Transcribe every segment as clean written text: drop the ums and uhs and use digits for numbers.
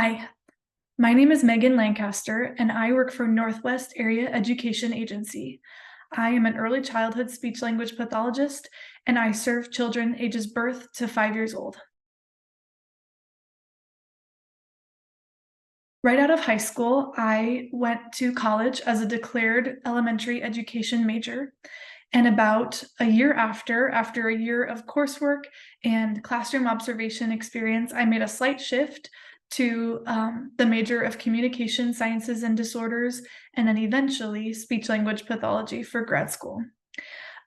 Hi, my name is Megan Lancaster, and I work for Northwest Area Education Agency. I am an early childhood speech language pathologist, and I serve children ages birth to 5 years old. Right out of high school, I went to college as a declared elementary education major. And about a year after a year of coursework and classroom observation experience, I made a slight shift to the major of communication sciences and disorders, and then eventually speech language pathology for grad school.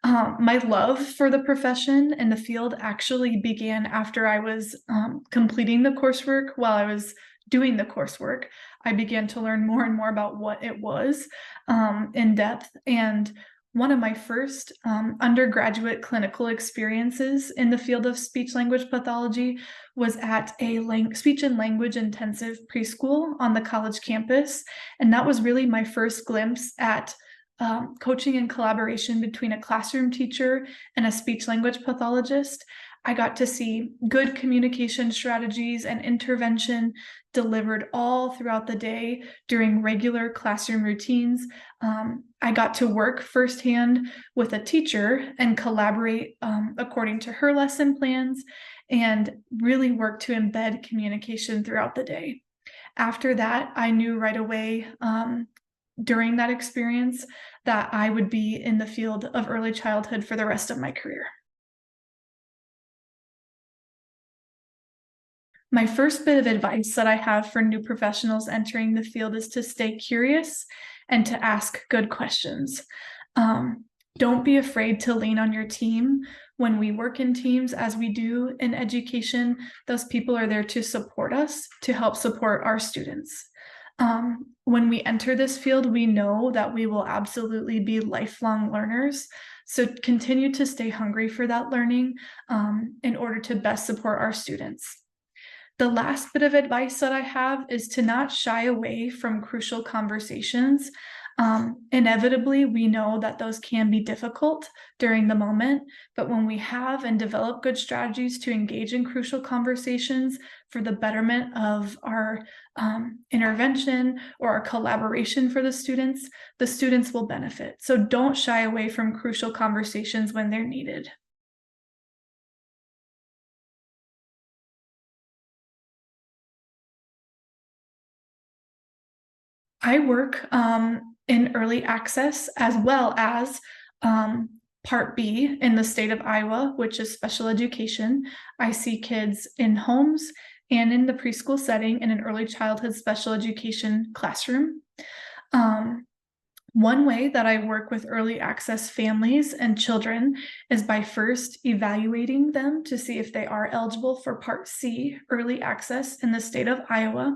My love for the profession and the field actually began after I was completing the coursework. While I was doing the coursework, I began to learn more and more about what it was in depth. And one of my first undergraduate clinical experiences in the field of speech language pathology was at a speech and language intensive preschool on the college campus. And that was really my first glimpse at coaching and collaboration between a classroom teacher and a speech language pathologist. I got to see good communication strategies and intervention delivered all throughout the day during regular classroom routines. I got to work firsthand with a teacher and collaborate according to her lesson plans and really work to embed communication throughout the day. After that, I knew right away during that experience that I would be in the field of early childhood for the rest of my career. My first bit of advice that I have for new professionals entering the field is to stay curious and to ask good questions. Don't be afraid to lean on your team. When we work in teams, as we do in education, those people are there to support us, to help support our students. When we enter this field, we know that we will absolutely be lifelong learners. So continue to stay hungry for that learning in order to best support our students. The last bit of advice that I have is to not shy away from crucial conversations. Inevitably, we know that those can be difficult during the moment, but when we have and develop good strategies to engage in crucial conversations for the betterment of our intervention or our collaboration for the students will benefit. So don't shy away from crucial conversations when they're needed. I work in early access as well as Part B in the state of Iowa, which is special education. I see kids in homes and in the preschool setting in an early childhood special education classroom. One way that I work with early access families and children is by first evaluating them to see if they are eligible for Part C early access in the state of Iowa.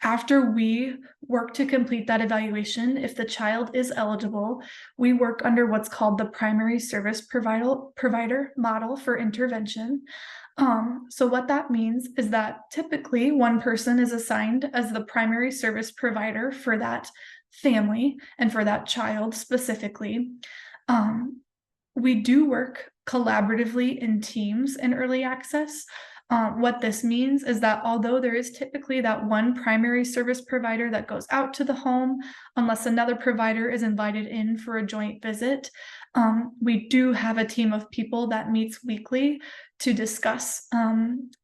After we work to complete that evaluation, if the child is eligible, we work under what's called the primary service provider model for intervention. So what that means is that typically one person is assigned as the primary service provider for that family and for that child specifically. We do work collaboratively in teams in early access. What this means is that although there is typically that one primary service provider that goes out to the home, unless another provider is invited in for a joint visit, we do have a team of people that meets weekly to discuss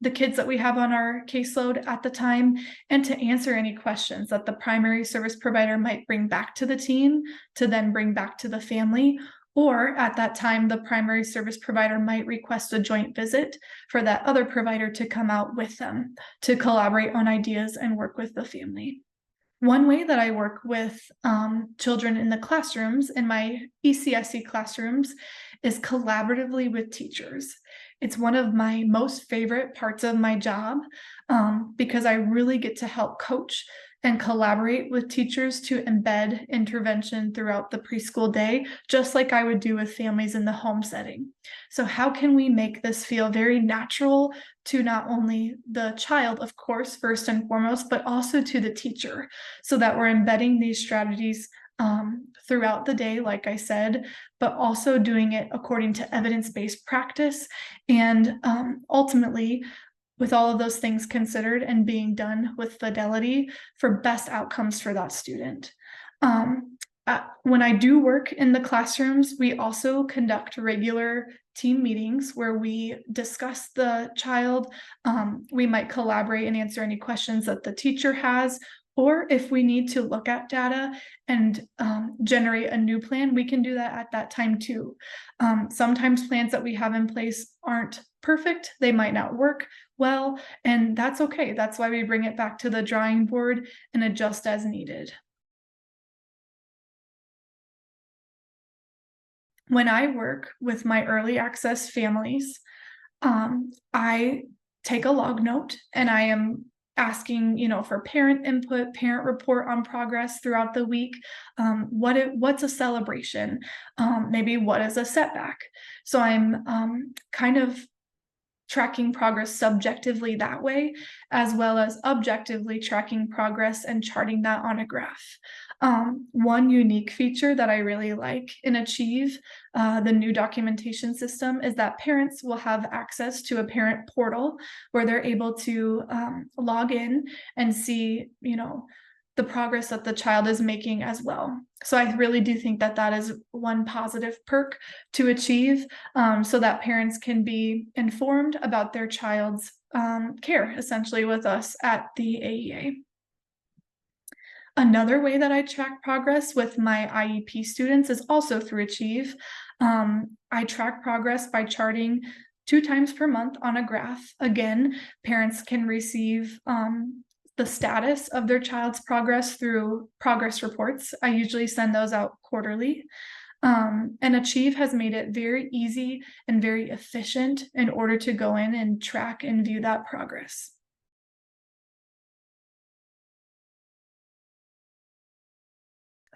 the kids that we have on our caseload at the time and to answer any questions that the primary service provider might bring back to the team to then bring back to the family. Or at that time, the primary service provider might request a joint visit for that other provider to come out with them to collaborate on ideas and work with the family. One way that I work with children in the classrooms, in my ECSE classrooms, is collaboratively with teachers. It's one of my most favorite parts of my job because I really get to help coach and collaborate with teachers to embed intervention throughout the preschool day, just like I would do with families in the home setting. So how can we make this feel very natural to not only the child, of course, first and foremost, but also to the teacher, so that we're embedding these strategies throughout the day, like I said, but also doing it according to evidence-based practice and ultimately with all of those things considered and being done with fidelity for best outcomes for that student. When I do work in the classrooms, we also conduct regular team meetings where we discuss the child. We might collaborate and answer any questions that the teacher has, or if we need to look at data and generate a new plan, we can do that at that time too. Sometimes plans that we have in place aren't perfect. They might not work well, and that's okay. That's why we bring it back to the drawing board and adjust as needed. When I work with my early access families, I take a log note and I am asking, for parent input, parent report on progress throughout the week. What's a celebration? Maybe what is a setback? So I'm kind of tracking progress subjectively that way, as well as objectively tracking progress and charting that on a graph. One unique feature that I really like in Achieve, the new documentation system, is that parents will have access to a parent portal where they're able to log in and see, the progress that the child is making as well. So I really do think that that is one positive perk to Achieve, so that parents can be informed about their child's care, essentially, with us at the AEA. Another way that I track progress with my IEP students is also through Achieve. I track progress by charting 2 times per month on a graph. Again, parents can receive the status of their child's progress through progress reports. I usually send those out quarterly. And Achieve has made it very easy and very efficient in order to go in and track and view that progress.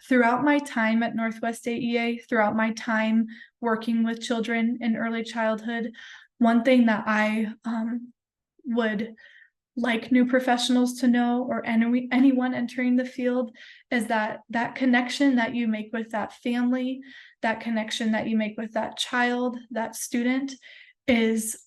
Throughout my time at Northwest AEA, throughout my time working with children in early childhood, one thing that I would like new professionals to know, or anyone entering the field, is that connection that you make with that family, that connection that you make with that child, that student, is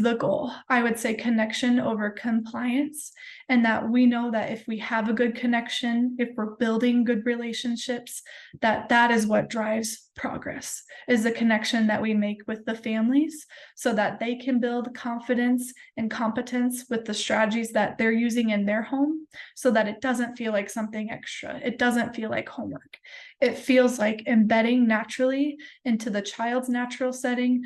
the goal. I would say connection over compliance, and that we know that if we have a good connection, if we're building good relationships, that is what drives progress, is the connection that we make with the families, so that they can build confidence and competence with the strategies that they're using in their home, so that it doesn't feel like something extra. It doesn't feel like homework. It feels like embedding naturally into the child's natural setting,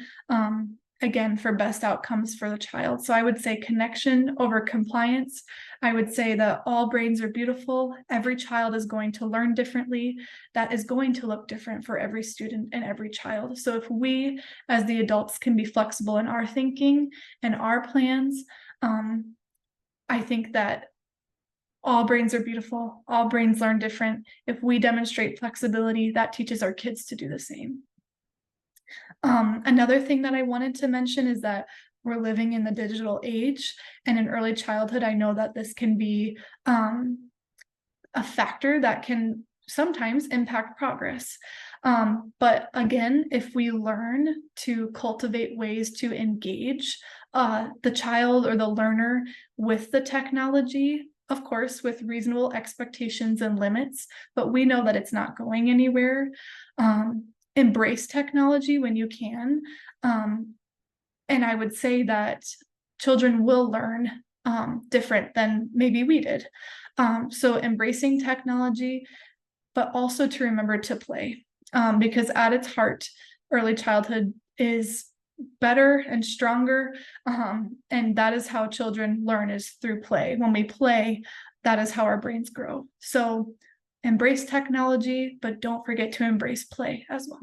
again, for best outcomes for the child. So I would say connection over compliance. I would say that all brains are beautiful. Every child is going to learn differently. That is going to look different for every student and every child. So if we, as the adults, can be flexible in our thinking and our plans, I think that all brains are beautiful. All brains learn different. If we demonstrate flexibility, that teaches our kids to do the same. Another thing that I wanted to mention is that we're living in the digital age, and in early childhood, I know that this can be a factor that can sometimes impact progress. But again, if we learn to cultivate ways to engage the child or the learner with the technology, of course, with reasonable expectations and limits, but we know that it's not going anywhere. Embrace technology when you can. And I would say that children will learn different than maybe we did. So embracing technology, but also to remember to play, because at its heart, early childhood is better and stronger. And that is how children learn, is through play. When we play, that is how our brains grow. So embrace technology, but don't forget to embrace play as well.